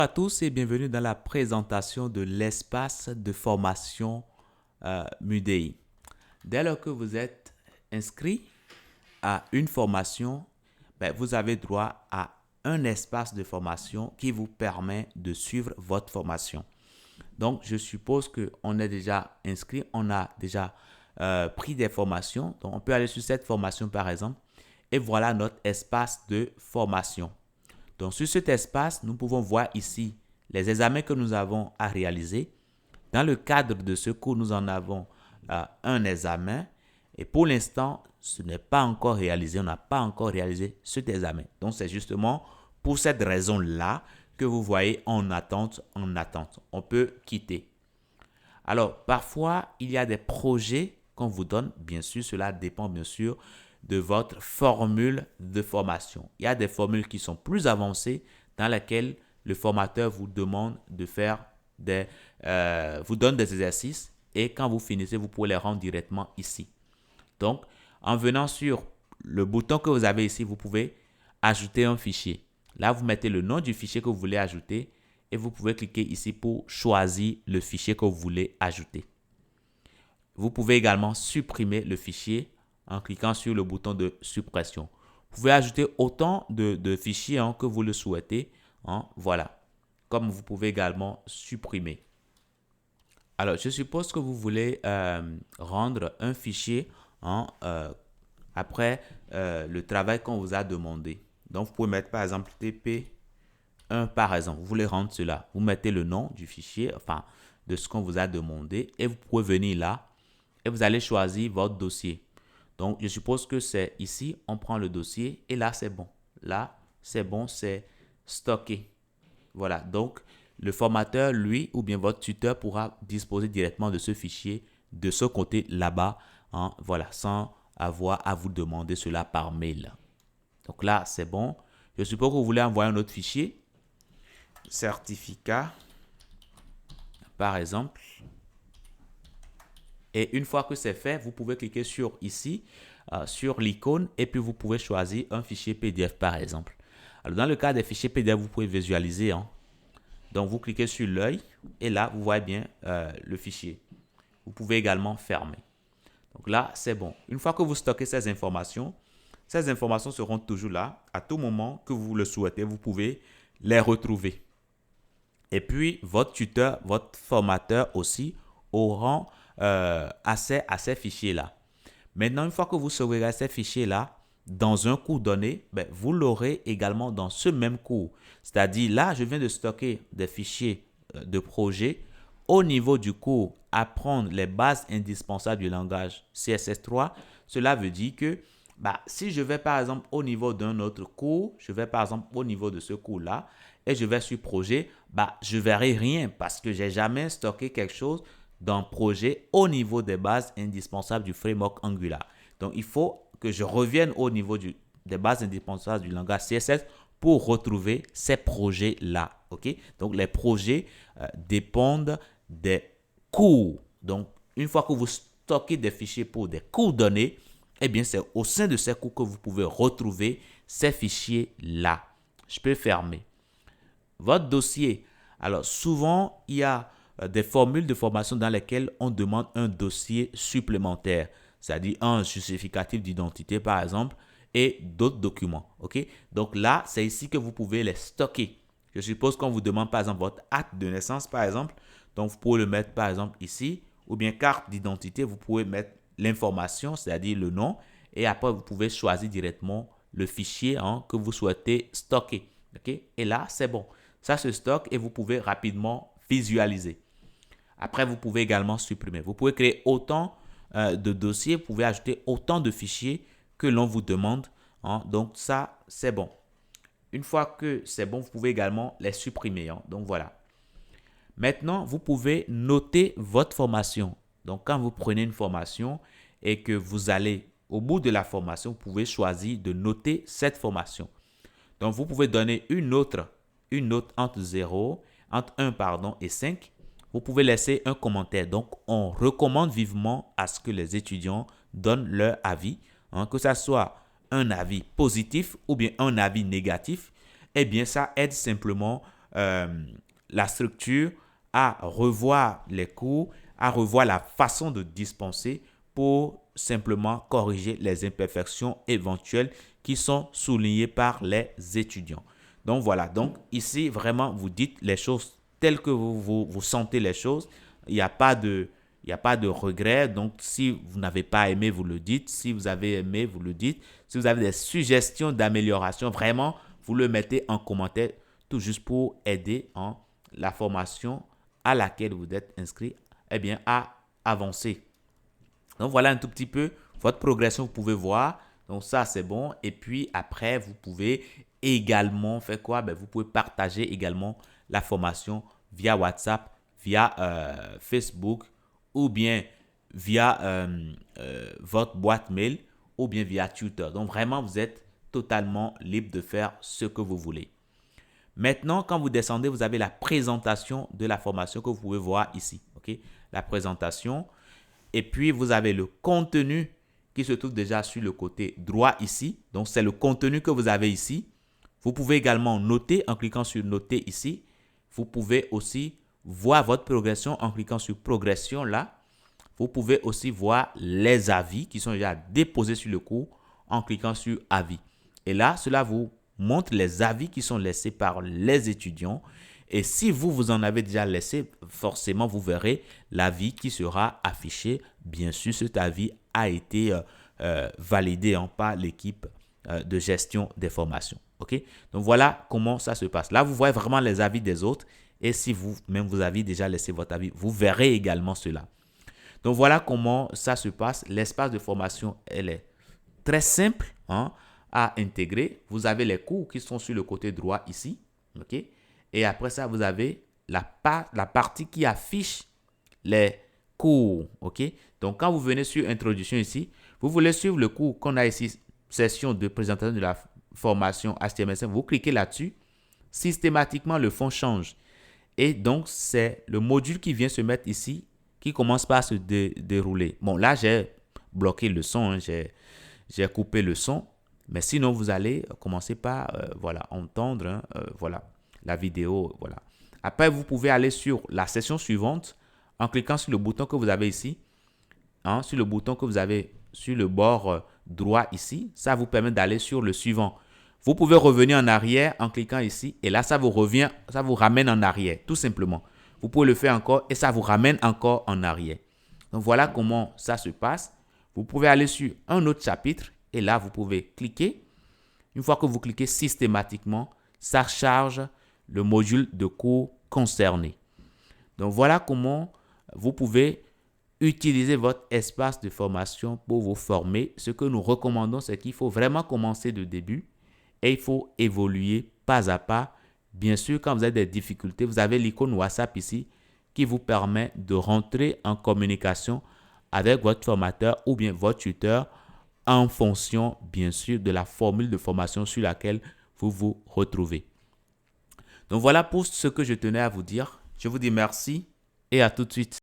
Bonjour à tous et bienvenue dans la présentation de l'espace de formation Mudei. Dès lors que vous êtes inscrit à une formation, vous avez droit à un espace de formation qui vous permet de suivre votre formation. Donc, je suppose qu'on est déjà inscrit, on a déjà pris des formations. Donc, on peut aller sur cette formation par exemple et voilà notre espace de formation. Donc, sur cet espace, nous pouvons voir ici les examens que nous avons à réaliser. Dans le cadre de ce cours, nous en avons un examen et pour l'instant, ce n'est pas encore réalisé. On n'a pas encore réalisé cet examen. Donc, c'est justement pour cette raison-là que vous voyez en attente. On peut quitter. Alors, parfois, il y a des projets qu'on vous donne. Bien sûr, cela dépend bien sûr de votre formule de formation. Il y a des formules qui sont plus avancées dans lesquelles le formateur vous demande de faire vous donne des exercices et quand vous finissez, vous pouvez les rendre directement ici. Donc, en venant sur le bouton que vous avez ici, vous pouvez ajouter un fichier. Là, vous mettez le nom du fichier que vous voulez ajouter et vous pouvez cliquer ici pour choisir le fichier que vous voulez ajouter. Vous pouvez également supprimer le fichier en cliquant sur le bouton de suppression. Vous pouvez ajouter autant de fichiers que vous le souhaitez. Voilà. Comme vous pouvez également supprimer. Alors, je suppose que vous voulez rendre un fichier après le travail qu'on vous a demandé. Donc, vous pouvez mettre par exemple TP1 par exemple. Vous voulez rendre cela. Vous mettez le nom du fichier, enfin, de ce qu'on vous a demandé et vous pouvez venir là et vous allez choisir votre dossier. Donc, je suppose que c'est ici, on prend le dossier et là, c'est bon. Là, c'est bon, c'est stocké. Voilà, donc le formateur, lui, ou bien votre tuteur pourra disposer directement de ce fichier de ce côté là-bas, voilà, sans avoir à vous demander cela par mail. Donc là, c'est bon. Je suppose que vous voulez envoyer un autre fichier, certificat, par exemple. Et une fois que c'est fait, vous pouvez cliquer sur ici, sur l'icône, et puis vous pouvez choisir un fichier PDF, par exemple. Alors, dans le cas des fichiers PDF, vous pouvez visualiser. Donc, vous cliquez sur l'œil, et là, vous voyez bien le fichier. Vous pouvez également fermer. Donc là, c'est bon. Une fois que vous stockez ces informations seront toujours là. À tout moment que vous le souhaitez, vous pouvez les retrouver. Et puis, votre tuteur, votre formateur aussi auront accès à ces fichiers-là. Maintenant, une fois que vous sauvegarde ces fichiers-là, dans un cours donné, vous l'aurez également dans ce même cours. C'est-à-dire, là, je viens de stocker des fichiers de projet au niveau du cours apprendre les bases indispensables du langage CSS3. Cela veut dire que si je vais par exemple au niveau d'un autre cours, je vais par exemple au niveau de ce cours-là et je vais sur projet, je ne verrai rien parce que je n'ai jamais stocké quelque chose d'un projet au niveau des bases indispensables du framework Angular. Donc, il faut que je revienne au niveau des bases indispensables du langage CSS pour retrouver ces projets-là. Okay? Donc, les projets dépendent des cours. Donc, une fois que vous stockez des fichiers pour des cours donnés, eh bien, c'est au sein de ces cours que vous pouvez retrouver ces fichiers-là. Je peux fermer. Votre dossier. Alors, souvent, il y a des formules de formation dans lesquelles on demande un dossier supplémentaire, c'est-à-dire un justificatif d'identité, par exemple, et d'autres documents. Okay? Donc là, c'est ici que vous pouvez les stocker. Je suppose qu'on vous demande, par exemple, votre acte de naissance, par exemple. Donc, vous pouvez le mettre, par exemple, ici. Ou bien carte d'identité, vous pouvez mettre l'information, c'est-à-dire le nom. Et après, vous pouvez choisir directement le fichier que vous souhaitez stocker. Okay? Et là, c'est bon. Ça se stocke et vous pouvez rapidement visualiser. Après, vous pouvez également supprimer. Vous pouvez créer autant de dossiers, vous pouvez ajouter autant de fichiers que l'on vous demande. Donc, ça, c'est bon. Une fois que c'est bon, vous pouvez également les supprimer. Donc, voilà. Maintenant, vous pouvez noter votre formation. Donc, quand vous prenez une formation et que vous allez au bout de la formation, vous pouvez choisir de noter cette formation. Donc, vous pouvez donner une note entre 0, entre 1 et 5. Vous pouvez laisser un commentaire. Donc, on recommande vivement à ce que les étudiants donnent leur avis, que ce soit un avis positif ou bien un avis négatif. Eh bien, ça aide simplement la structure, à revoir les cours, à revoir la façon de dispenser pour simplement corriger les imperfections éventuelles qui sont soulignées par les étudiants. Donc voilà, donc ici vraiment vous dites les choses telles que vous sentez les choses. Il n'y a pas de regret. Donc si vous n'avez pas aimé, vous le dites. Si vous avez aimé, vous le dites. Si vous avez des suggestions d'amélioration, vraiment, vous le mettez en commentaire tout juste pour aider la formation à laquelle vous êtes inscrit à avancer. Donc voilà un tout petit peu votre progression, vous pouvez voir. Donc ça c'est bon. Et puis après vous pouvez également faire quoi? Vous pouvez partager également la formation via WhatsApp, via Facebook ou bien via votre boîte mail ou bien via Twitter. Donc vraiment vous êtes totalement libre de faire ce que vous voulez. Maintenant, quand vous descendez, vous avez la présentation de la formation que vous pouvez voir ici. Okay? La présentation. Et puis, vous avez le contenu qui se trouve déjà sur le côté droit ici. Donc, c'est le contenu que vous avez ici. Vous pouvez également noter en cliquant sur noter ici. Vous pouvez aussi voir votre progression en cliquant sur progression là. Vous pouvez aussi voir les avis qui sont déjà déposés sur le cours en cliquant sur avis. Et là, cela vous montre les avis qui sont laissés par les étudiants. Et si vous en avez déjà laissé, forcément, vous verrez l'avis qui sera affiché. Bien sûr, cet avis a été validé par l'équipe de gestion des formations. Okay? Donc, voilà comment ça se passe. Là, vous voyez vraiment les avis des autres. Et si vous-même, vous avez déjà laissé votre avis, vous verrez également cela. Donc, voilà comment ça se passe. L'espace de formation, elle est très simple à intégrer. Vous avez les cours qui sont sur le côté droit ici. OK? Et après ça, vous avez la partie qui affiche les cours. OK? Donc, quand vous venez sur Introduction ici, vous voulez suivre le cours qu'on a ici, session de présentation de la formation HTML5. Vous cliquez là-dessus. Systématiquement, le fond change. Et donc, c'est le module qui vient se mettre ici qui commence par se dérouler. Bon, là, j'ai bloqué le son. J'ai coupé le son. Mais sinon, vous allez commencer par entendre la vidéo. Voilà. Après, vous pouvez aller sur la session suivante en cliquant sur le bouton que vous avez ici. Sur le bouton que vous avez sur le bord droit ici. Ça vous permet d'aller sur le suivant. Vous pouvez revenir en arrière en cliquant ici. Et là, ça vous ramène en arrière, tout simplement. Vous pouvez le faire encore et ça vous ramène encore en arrière. Donc, voilà comment ça se passe. Vous pouvez aller sur un autre chapitre. Et là, vous pouvez cliquer. Une fois que vous cliquez systématiquement, ça charge le module de cours concerné. Donc, voilà comment vous pouvez utiliser votre espace de formation pour vous former. Ce que nous recommandons, c'est qu'il faut vraiment commencer de début et il faut évoluer pas à pas. Bien sûr, quand vous avez des difficultés, vous avez l'icône WhatsApp ici qui vous permet de rentrer en communication avec votre formateur ou bien votre tuteur en fonction, bien sûr, de la formule de formation sur laquelle vous vous retrouvez. Donc, voilà pour ce que je tenais à vous dire. Je vous dis merci et à tout de suite.